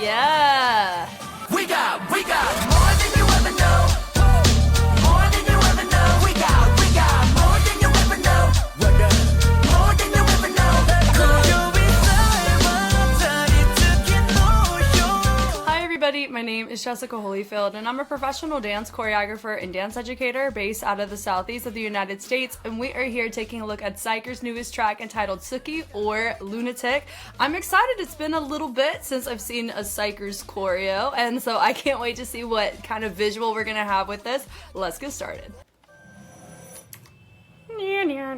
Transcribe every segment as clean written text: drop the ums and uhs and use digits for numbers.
Yeah. We got more than you ever know. More than you ever know. We got more than you ever know. More than you ever know. Hi everybody, my name is Jessica Holyfield and I'm a professional dance choreographer and dance educator based out of the southeast of the United States, and we are here taking a look at xikers' newest track entitled Tsuki or Lunatic. I'm excited. It's been a little bit since I've seen a xikers choreo, and so I can't wait to see what kind of visual we're gonna have with this. Let's get started. Meow meow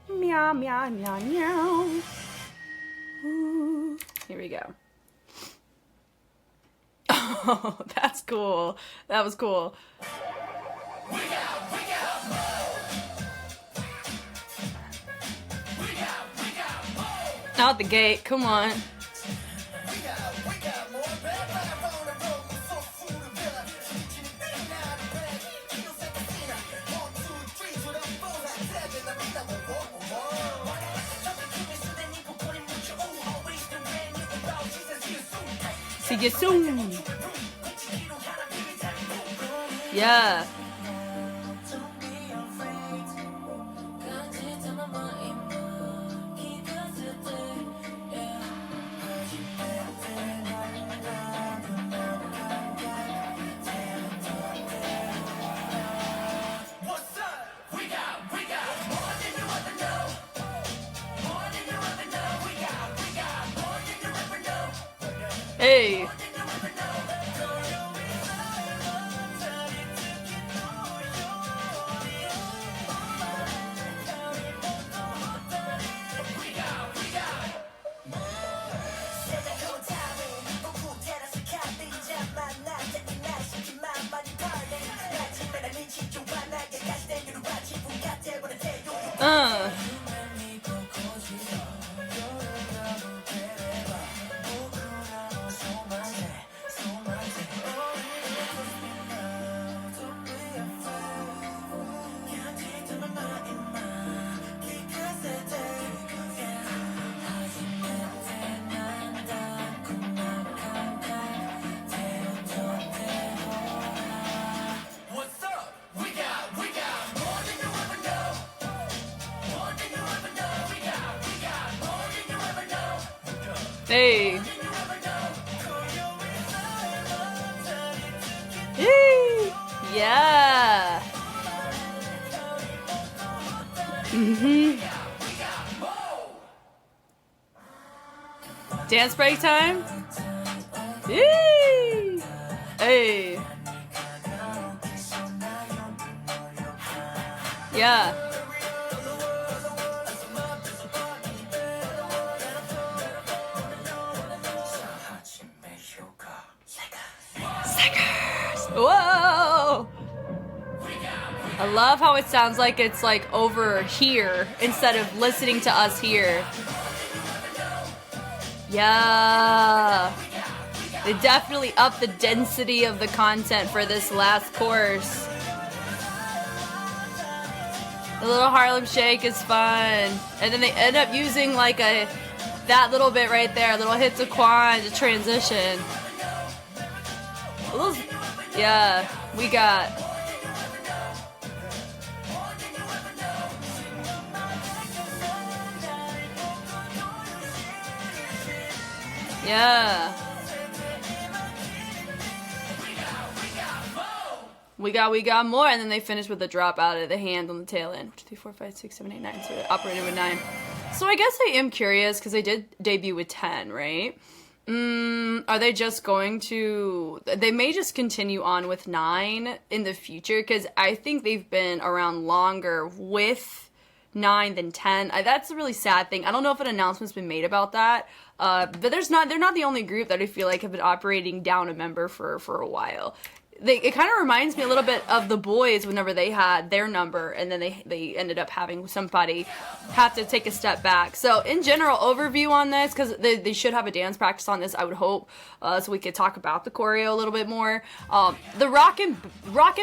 meow meow meow meow. Ooh. Here we go. Oh, that's cool. That was cool. Out the gate, come on. See you soon. Yeah. Hey. Hey. Yay. Yeah. Dance break time. Yay. Hey. Yeah. Whoa! I love how it sounds like it's like over here instead of listening to us here. Yeah. They definitely upped the density of the content for this last course. The little Harlem Shake is fun. And then they end up using like that little bit right there, little hits of Quan to transition. Yeah, we got. Yeah. We got more, and then they finish with a drop out of the hand on the tail end. 1, 2, 3, 4, 5, 6, 7, 8, 9. So it operated with 9. So I guess I am curious because they did debut with 10, right? Are they just going to... They may just continue on with 9 in the future, because I think they've been around longer with 9 than 10. That's a really sad thing. I don't know if an announcement's been made about that, but they're not the only group that I feel like have been operating down a member for a while. It kind of reminds me a little bit of the boys whenever they had their number and then they ended up having somebody have to take a step back. So in general, overview on this, because they should have a dance practice on this, I would hope, so we could talk about the choreo a little bit more. The rock and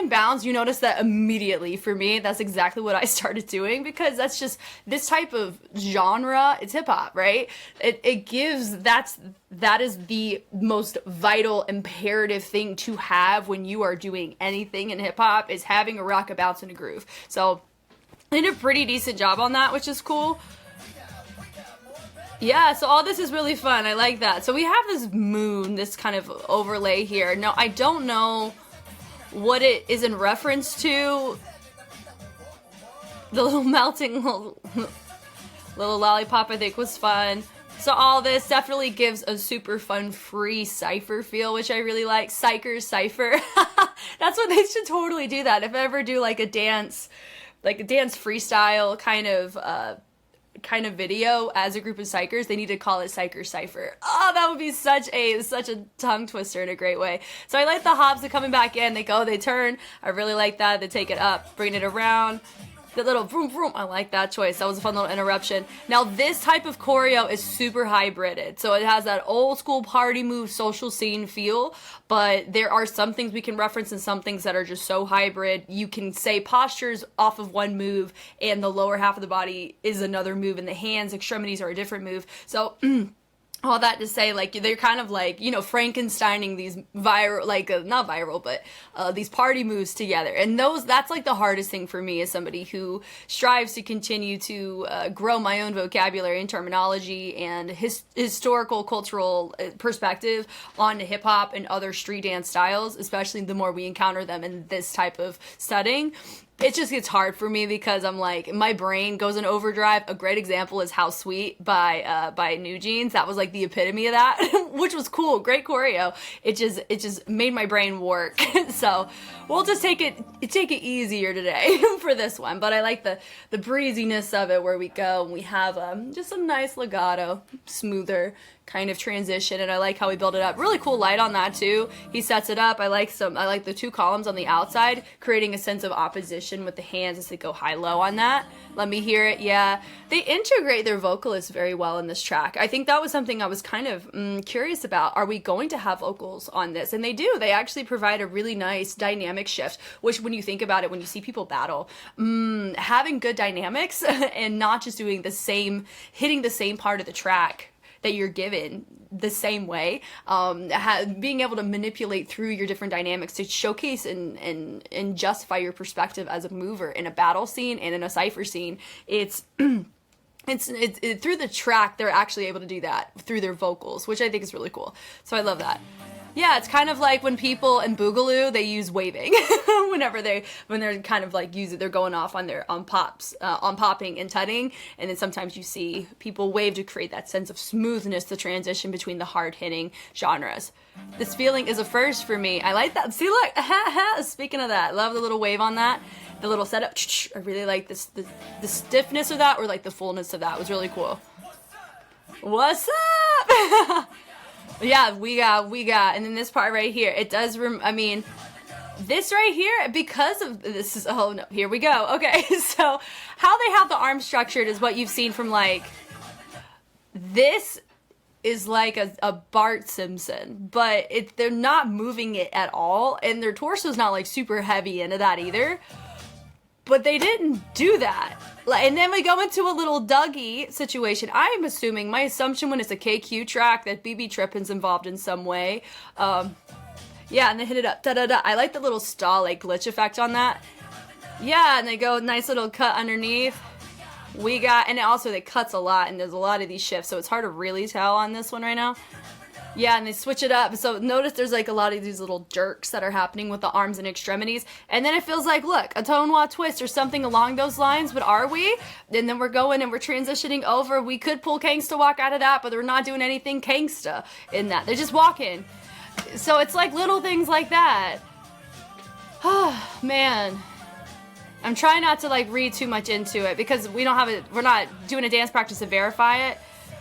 bounce, you notice that immediately for me. That's exactly what I started doing, because that's just this type of genre. It's hip hop, right? It gives that is the most vital, imperative thing to have when you are doing anything in hip hop, is having a rock, a bounce, and a groove. So they did a pretty decent job on that, which is cool. Yeah, so all this is really fun. I like that. So we have this moon, this kind of overlay here. Now, I don't know what it is in reference to. The little melting little lollipop, I think, was fun. So all this definitely gives a super fun, free cipher feel, which I really like. Xikers cipher. That's what they should totally do that. If I ever do like a dance freestyle kind of video as a group of psychers, they need to call it Psycher Cypher. Oh, that would be such a tongue twister in a great way. So I like the hops, they're coming back in, they go, they turn. I really like that. They take it up, bring it around. The little vroom vroom, I like that choice. That was a fun little interruption. Now this type of choreo is super hybrided. So it has that old school party move, social scene feel, but there are some things we can reference and some things that are just so hybrid. You can say postures off of one move and the lower half of the body is another move and the hands, extremities are a different move. So all that to say, like, they're kind of like, you know, Frankensteining these viral, like, not viral, but these party moves together. And that's like the hardest thing for me as somebody who strives to continue to grow my own vocabulary and terminology and historical, cultural perspective on hip hop and other street dance styles, especially the more we encounter them in this type of setting. It just gets hard for me because I'm like, my brain goes in overdrive. A great example is How Sweet by New Jeans. That was like the epitome of that, which was cool. Great choreo. It just made my brain work. So we'll just take it easier today for this one. But I like the breeziness of it where we go and we have just some nice legato, smoother kind of transition, and I like how we build it up. Really cool light on that too. He sets it up. I like the two columns on the outside, creating a sense of opposition with the hands as they go high-low on that. Let me hear it. Yeah, they integrate their vocalists very well in this track. I think that was something I was kind of curious about. Are we going to have vocals on this? And they do. They actually provide a really nice dynamic shift, which when you think about it, when you see people battle, having good dynamics and not just doing hitting the same part of the track that you're given the same way, being able to manipulate through your different dynamics to showcase and justify your perspective as a mover in a battle scene and in a cipher scene. It's through the track, they're actually able to do that through their vocals, which I think is really cool. So I love that. Yeah, it's kind of like when people in Boogaloo, they use waving when they're kind of like they're going off on their on popping and tutting, and then sometimes you see people wave to create that sense of smoothness, the transition between the hard hitting genres. This feeling is a first for me. I like that. See, look, speaking of that, love the little wave on that, the little setup. I really like the stiffness of that, or like the fullness of that. It was really cool. What's up? Yeah, we got, and then this part right here, it does, this right here, because of this is, oh no, here we go. Okay, so how they have the arm structured is what you've seen from like, this is like a Bart Simpson, but they're not moving it at all, and their torso's not like super heavy into that either. But they didn't do that. And then we go into a little Dougie situation. I'm assuming, my assumption when it's a KQ track, that BB Trippin's involved in some way. Yeah, and they hit it up, da-da-da. I like the little stall, like, glitch effect on that. Yeah, and they go, nice little cut underneath. And also it cuts a lot, and there's a lot of these shifts, so it's hard to really tell on this one right now. Yeah, and they switch it up. So notice there's like a lot of these little jerks that are happening with the arms and extremities. And then it feels like, look, a Tonwa twist or something along those lines. But are we? And then we're going and we're transitioning over. We could pull Kangsta Walk out of that, but we're not doing anything Kangsta in that. They're just walking. So it's like little things like that. Oh, man. I'm trying not to like read too much into it because we're not doing a dance practice to verify it,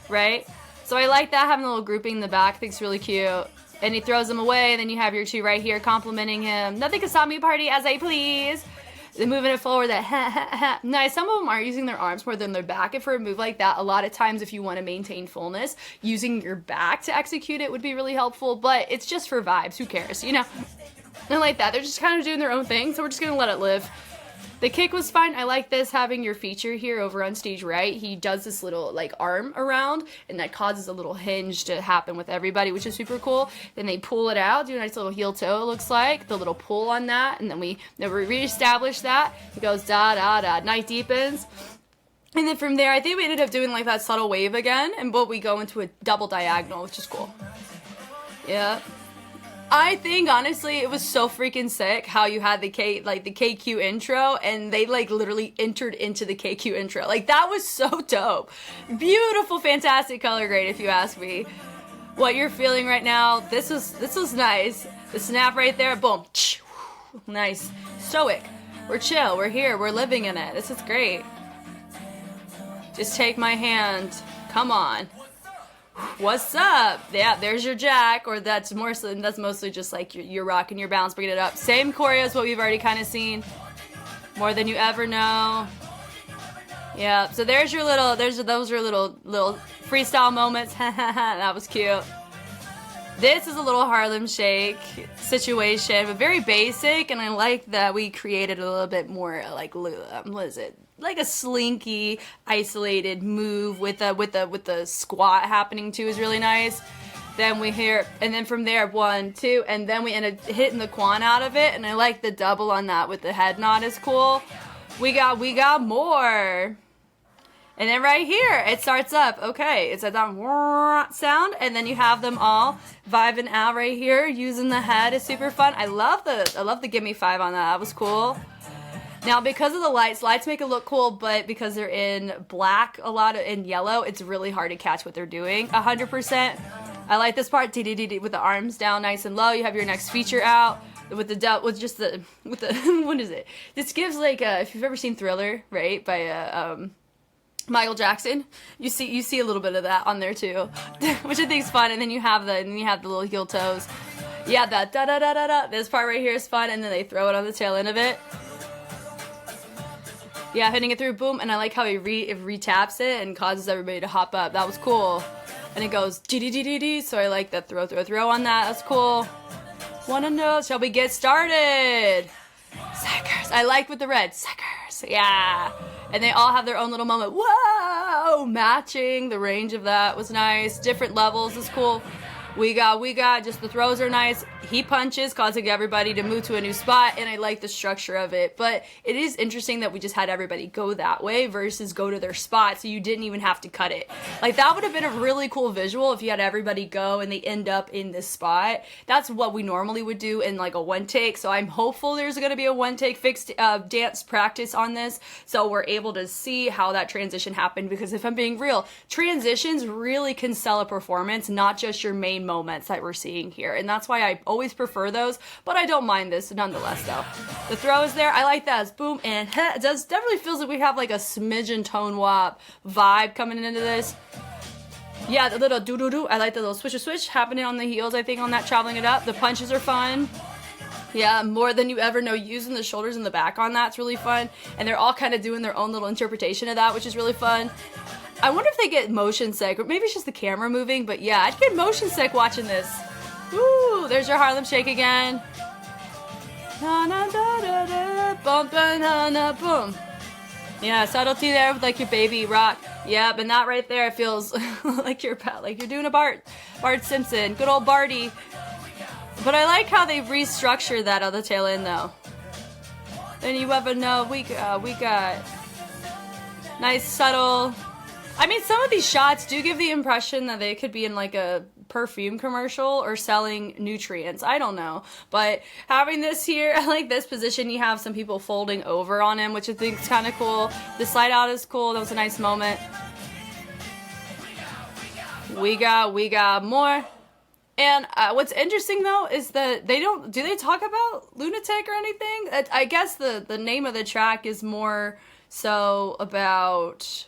right? So I like that, having a little grouping in the back. I think it's really cute. And he throws them away, and then you have your two right here complimenting him. Nothing can stop me, party as I please. They're moving it forward, that ha ha ha. Nice. Some of them are using their arms more than their back. And for a move like that, a lot of times if you want to maintain fullness, using your back to execute it would be really helpful. But it's just for vibes. Who cares, you know? And like that, they're just kind of doing their own thing, so we're just going to let it live. The kick was fine. I like this, having your feature here over on stage right. He does this little like arm around, and that causes a little hinge to happen with everybody, which is super cool. Then they pull it out, do a nice little heel toe, it looks like. The little pull on that, and then we reestablish that. It goes da da da, night deepens. And then from there, I think we ended up doing like that subtle wave again, but we go into a double diagonal, which is cool. Yeah. I think honestly it was so freaking sick how you had the KQ intro, and they like literally entered into the KQ intro. Like that was so dope. Beautiful, fantastic color grade if you ask me. What you're feeling right now, this was nice. The snap right there, boom. Nice. Stoic. We're chill, we're here, we're living in it. This is great. Just take my hand. Come on. What's up? Yeah, there's your jack, or that's mostly just like you're rocking your balance, bringing it up. Same choreo as what we've already kind of seen. More than you ever know. Yeah, so there's your little, those are little freestyle moments. That was cute. This is a little Harlem Shake situation, but very basic, and I like that we created a little bit more like, what is it? Like a slinky, isolated move with the squat happening too is really nice. Then we hear, and then from there, 1, 2, and then we end up hitting the quan out of it, and I like the double on that with the head nod is cool. We got more. And then right here, it starts up. Okay, it's a sound, and then you have them all vibing out right here, using the head is super fun. I love the gimme 5 on that. That was cool. Now, because of the lights make it look cool, but because they're in black, in yellow, it's really hard to catch what they're doing 100%. I like this part, with the arms down nice and low. You have your next feature out with the what is it? This gives like if you've ever seen Thriller, right, by Michael Jackson, you see a little bit of that on there too, which I think is fun. And then you have the little heel toes. Yeah, that da da da da da. This part right here is fun, and then they throw it on the tail end of it. Yeah, hitting it through, boom, and I like how he retaps it and causes everybody to hop up. That was cool. And it goes dee-dee-dee-dee-dee, so I like that throw on that. That's cool. Wanna know, shall we get started? Xikers. I like with the red. Xikers. Yeah. And they all have their own little moment. Whoa! Matching. The range of that was nice. Different levels is cool. We got, just the throws are nice. He punches, causing everybody to move to a new spot, and I like the structure of it. But it is interesting that we just had everybody go that way versus go to their spot, so you didn't even have to cut it. Like, that would have been a really cool visual if you had everybody go and they end up in this spot. That's what we normally would do in, like, a one-take, so I'm hopeful there's going to be a one-take fixed dance practice on this, so we're able to see how that transition happened, because if I'm being real, transitions really can sell a performance, not just your main moments that we're seeing here, and that's why I always prefer those, but I don't mind this nonetheless though. The throw is there. I like that. It's boom and it definitely feels like we have like a smidgen tone wop vibe coming into this. Yeah, the little doo-doo-doo. I like the little switch happening on the heels, I think, on that, traveling it up. The punches are fun. Yeah, more than you ever know, using the shoulders and the back on that's really fun, and they're all kind of doing their own little interpretation of that, which is really fun. I wonder if they get motion sick, or maybe it's just the camera moving, but yeah, I'd get motion sick watching this. Woo! There's your Harlem Shake again. Na na da da da, bum ba na na boom. Yeah, subtlety there with like your baby rock. Yep, and that right there feels like you're doing a Bart Simpson, good old Barty. But I like how they restructure that on the tail end though. Then you ever know we got nice subtle. I mean, some of these shots do give the impression that they could be in like a perfume commercial or selling nutrients. I don't know. But having this here, I like this position. You have some people folding over on him, which I think is kind of cool. The slide out is cool. That was a nice moment. We got more. And what's interesting though is that do they talk about Lunatic or anything? I guess the name of the track is more so about,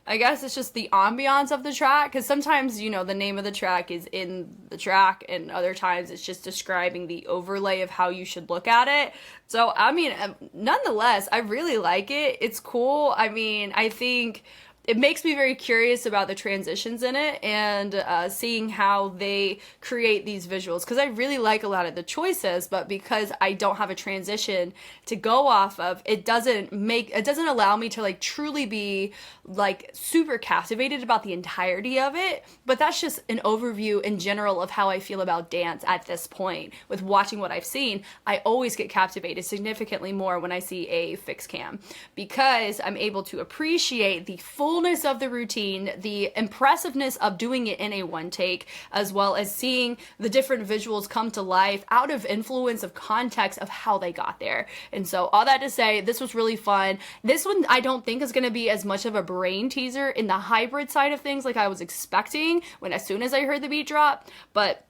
I guess it's just the ambiance of the track, because sometimes, you know, the name of the track is in the track, and other times it's just describing the overlay of how you should look at it. So, I mean, nonetheless, I really like it. It's cool. I mean, I think it makes me very curious about the transitions in it and seeing how they create these visuals, because I really like a lot of the choices, but because I don't have a transition to go off of, it doesn't allow me to like truly be like super captivated about the entirety of it. But that's just an overview in general of how I feel about dance at this point. With watching what I've seen, I always get captivated significantly more when I see a fixed cam, because I'm able to appreciate the fullness of the routine, the impressiveness of doing it in a one take, as well as seeing the different visuals come to life out of influence of context of how they got there. And so all that to say, this was really fun. This one I don't think is going to be as much of a brain teaser in the hybrid side of things like I was expecting when as soon as I heard the beat drop, but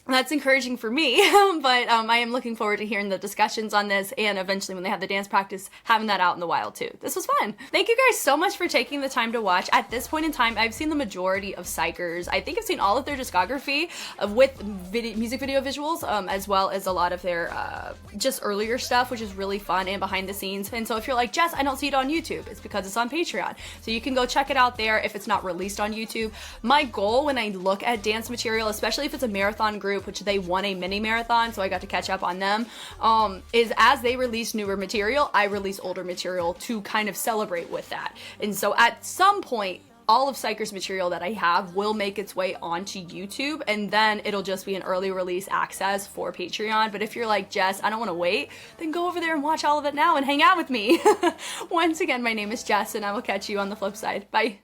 that's encouraging for me. But I am looking forward to hearing the discussions on this, and eventually when they have the dance practice, having that out in the wild too. This was fun. Thank you guys so much for taking the time to watch. At this point in time, I've seen the majority of xikers. I think I've seen all of their discography with music video visuals, as well as a lot of their just earlier stuff, which is really fun and behind the scenes. And so if you're like, Jess, I don't see it on YouTube, it's because it's on Patreon. So you can go check it out there if it's not released on YouTube. My goal when I look at dance material, especially if it's a marathon group, which they won a mini marathon, so I got to catch up on them, is as they release newer material, I release older material to kind of celebrate with that. And so at some point, all of xikers material that I have will make its way onto YouTube, and then it'll just be an early release access for Patreon. But if you're like, Jess, I don't want to wait, then go over there and watch all of it now and hang out with me. Once again, my name is Jess, and I will catch you on the flip side. Bye.